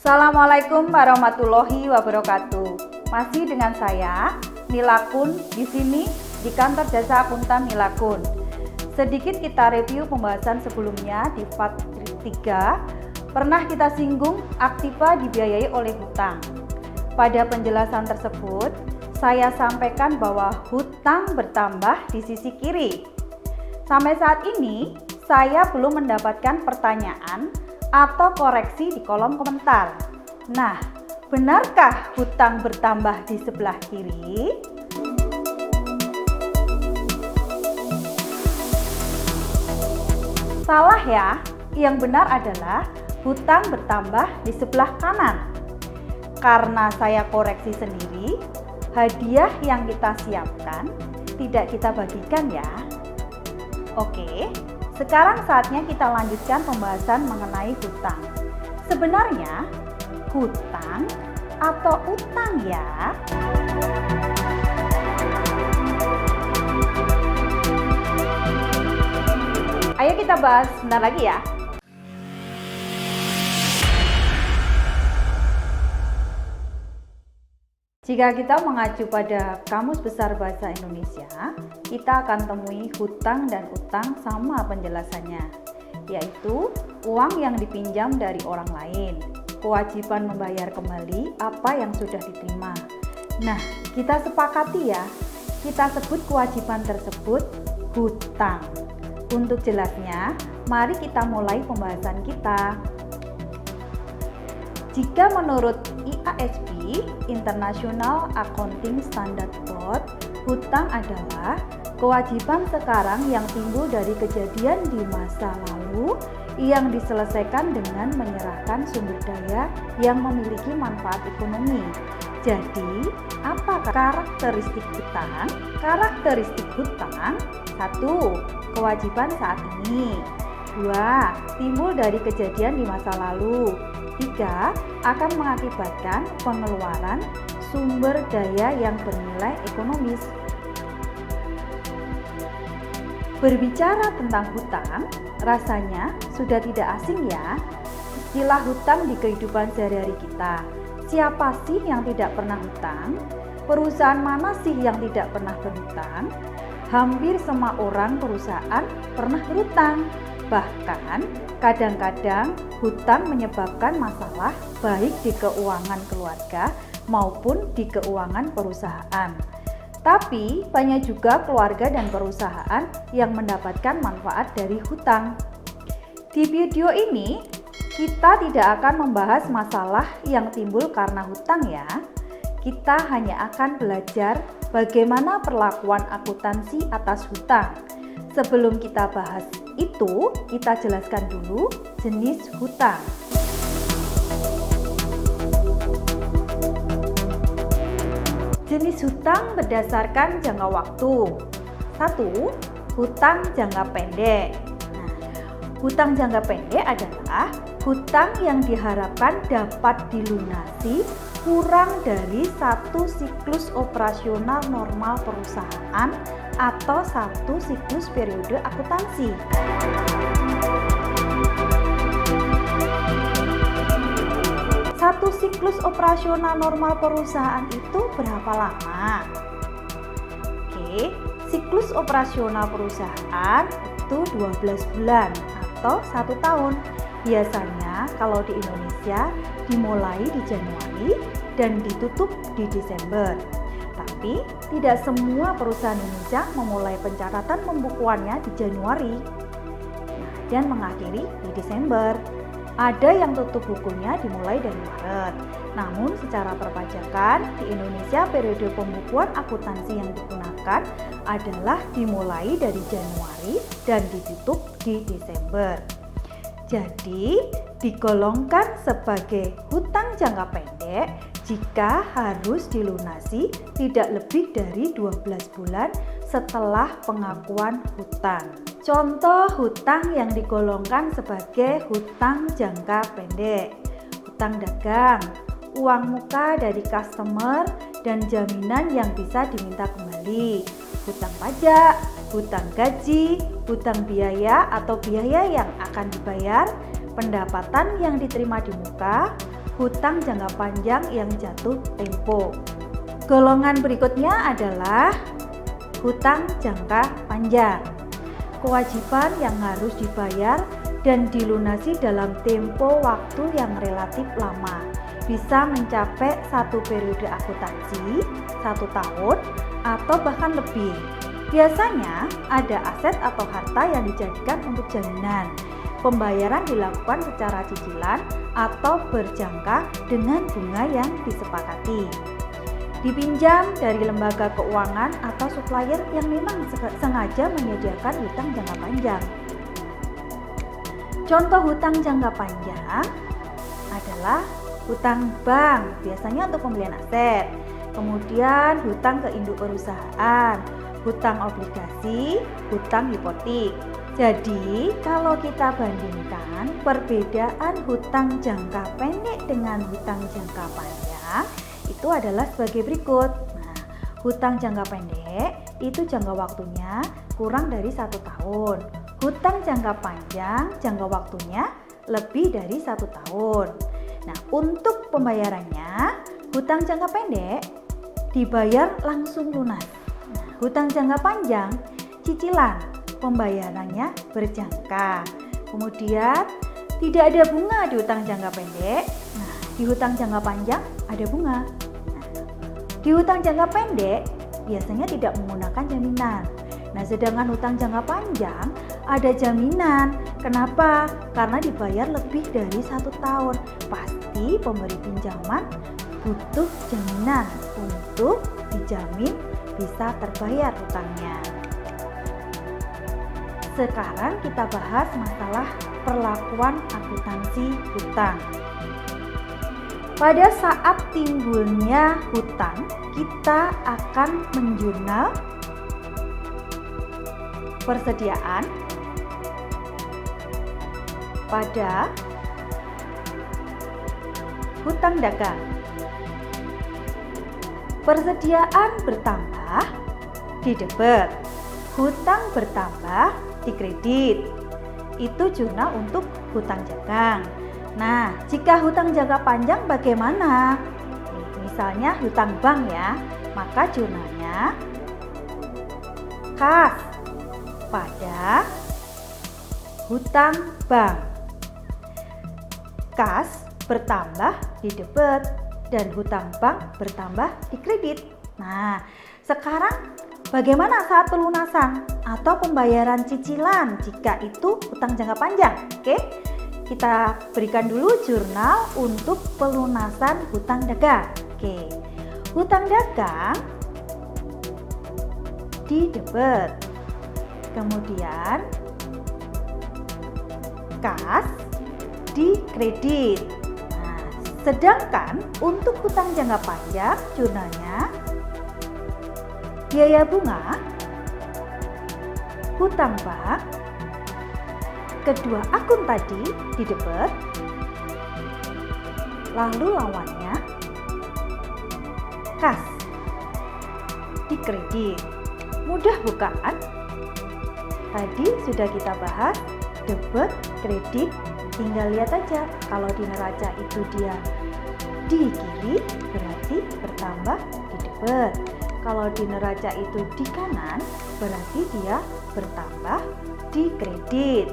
Assalamualaikum warahmatullahi wabarakatuh. Masih dengan saya, Nila Kun, di sini di kantor jasa akuntan Nila Kun. Sedikit kita review pembahasan sebelumnya di part 3. Pernah kita singgung aktiva dibiayai oleh hutang. Pada penjelasan tersebut, saya sampaikan bahwa hutang bertambah di sisi kiri. Sampai saat ini, saya belum mendapatkan pertanyaan atau koreksi di kolom komentar. Nah, benarkah hutang bertambah di sebelah kiri? Salah ya, yang benar adalah hutang bertambah di sebelah kanan. Karena saya koreksi sendiri, hadiah yang kita siapkan tidak kita bagikan ya. Oke, sekarang saatnya kita lanjutkan pembahasan mengenai hutang. Sebenarnya, hutang atau utang ya? Ayo kita bahas sebentar lagi ya. Jika kita mengacu pada Kamus Besar Bahasa Indonesia, kita akan temui hutang dan utang sama penjelasannya, yaitu uang yang dipinjam dari orang lain, kewajiban membayar kembali apa yang sudah diterima. Nah, kita sepakati ya, kita sebut kewajiban tersebut hutang. Untuk jelasnya, mari kita mulai pembahasan kita. Jika menurut IASB (International Accounting Standard Board), hutang adalah kewajiban sekarang yang timbul dari kejadian di masa lalu yang diselesaikan dengan menyerahkan sumber daya yang memiliki manfaat ekonomi. Jadi, apa karakteristik hutang? Karakteristik hutang: 1. Kewajiban saat ini. 2. Timbul dari kejadian di masa lalu. 3. Akan mengakibatkan pengeluaran sumber daya yang bernilai ekonomis. Berbicara tentang hutang, rasanya sudah tidak asing ya istilah hutang di kehidupan sehari-hari kita. Siapa sih yang tidak pernah hutang? Perusahaan mana sih yang tidak pernah berhutang? Hampir semua orang perusahaan pernah berhutang. Bahkan kadang-kadang hutang menyebabkan masalah baik di keuangan keluarga maupun di keuangan perusahaan. Tapi banyak juga keluarga dan perusahaan yang mendapatkan manfaat dari hutang. Di video ini kita tidak akan membahas masalah yang timbul karena hutang ya. Kita hanya akan belajar bagaimana perlakuan akuntansi atas hutang. Sebelum kita bahas itu, kita jelaskan dulu jenis hutang. Jenis hutang berdasarkan jangka waktu. 1. Hutang jangka pendek. Hutang jangka pendek adalah hutang yang diharapkan dapat dilunasi kurang dari 1 siklus operasional normal perusahaan atau 1 siklus periode akuntansi. Satu siklus operasional normal perusahaan itu berapa lama? Oke, siklus operasional perusahaan itu 12 bulan atau 1 tahun. Biasanya kalau di Indonesia dimulai di Januari dan ditutup di Desember. Tapi tidak semua perusahaan Indonesia memulai pencatatan pembukuannya di Januari dan mengakhiri di Desember. Ada yang tutup bukunya dimulai dari Maret. Namun secara perpajakan di Indonesia periode pembukuan akuntansi yang digunakan adalah dimulai dari Januari dan ditutup di Desember. Jadi digolongkan sebagai hutang jangka pendek jika harus dilunasi tidak lebih dari 12 bulan setelah pengakuan hutang. Contoh hutang yang digolongkan sebagai hutang jangka pendek: hutang dagang, uang muka dari customer dan jaminan yang bisa diminta kembali, hutang pajak, hutang gaji, hutang biaya atau biaya yang akan dibayar, pendapatan yang diterima di muka, hutang jangka panjang yang jatuh tempo. Golongan berikutnya adalah hutang jangka panjang. Kewajiban yang harus dibayar dan dilunasi dalam tempo waktu yang relatif lama. Bisa mencapai 1 periode akuntansi, 1 tahun, atau bahkan lebih. Biasanya ada aset atau harta yang dijadikan untuk jaminan. Pembayaran dilakukan secara cicilan atau berjangka dengan bunga yang disepakati. Dipinjam dari lembaga keuangan atau supplier yang memang sengaja menyediakan hutang jangka panjang. Contoh hutang jangka panjang adalah hutang bank, biasanya untuk pembelian aset. Kemudian hutang ke induk perusahaan, hutang obligasi, hutang hipotek. Jadi, kalau kita bandingkan perbedaan hutang jangka pendek dengan hutang jangka panjang, itu adalah sebagai berikut. Nah, hutang jangka pendek itu jangka waktunya kurang dari 1 tahun. Hutang jangka panjang jangka waktunya lebih dari 1 tahun. Nah, untuk pembayarannya, hutang jangka pendek dibayar langsung lunas. Nah, hutang jangka panjang cicilan, pembayarannya berjangka. Kemudian tidak ada bunga di hutang jangka pendek. Nah, di hutang jangka panjang ada bunga. Nah, di hutang jangka pendek biasanya tidak menggunakan jaminan. Nah, sedangkan hutang jangka panjang ada jaminan. Kenapa? Karena dibayar lebih dari 1 tahun. Pasti pemberi pinjaman butuh jaminan untuk dijamin bisa terbayar hutangnya. Sekarang kita bahas masalah perlakuan akuntansi hutang. Pada saat timbulnya hutang, kita akan menjurnal persediaan pada hutang dagang. Persediaan bertambah di debit, hutang bertambah di kredit. Itu jurnal untuk hutang dagang. Nah, jika hutang jangka panjang bagaimana? Misalnya hutang bank ya, maka jurnalnya kas pada hutang bank. Kas bertambah di debit dan hutang bank bertambah di kredit. Nah, sekarang bagaimana saat pelunasan atau pembayaran cicilan jika itu hutang jangka panjang? Oke, kita berikan dulu jurnal untuk pelunasan hutang dagang. Oke, hutang dagang di debit, kemudian kas di kredit. Nah, sedangkan untuk hutang jangka panjang jurnalnya biaya bunga, hutang bank, kedua akun tadi di debit, lalu lawannya kas di kredit. Mudah bukan? Tadi sudah kita bahas debit, kredit, tinggal lihat aja. Kalau di neraca itu dia di kiri, berarti bertambah di debit. Kalau di neraca itu di kanan, berarti dia bertambah di kredit.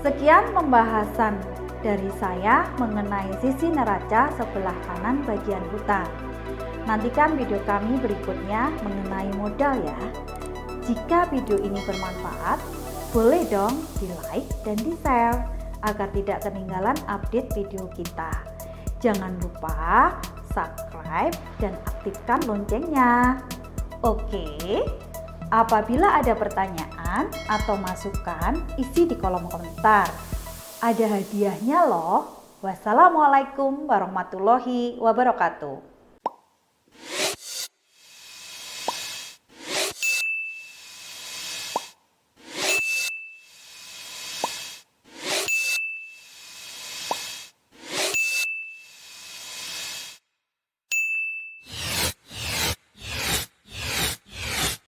Sekian pembahasan dari saya mengenai sisi neraca sebelah kanan bagian hutang. Nantikan video kami berikutnya mengenai modal ya. Jika video ini bermanfaat, boleh dong di like dan di share agar tidak ketinggalan update video kita. Jangan lupa subscribe dan aktifkan loncengnya. Oke, apabila ada pertanyaan atau masukan, isi di kolom komentar. Ada hadiahnya loh. Wassalamualaikum warahmatullahi wabarakatuh.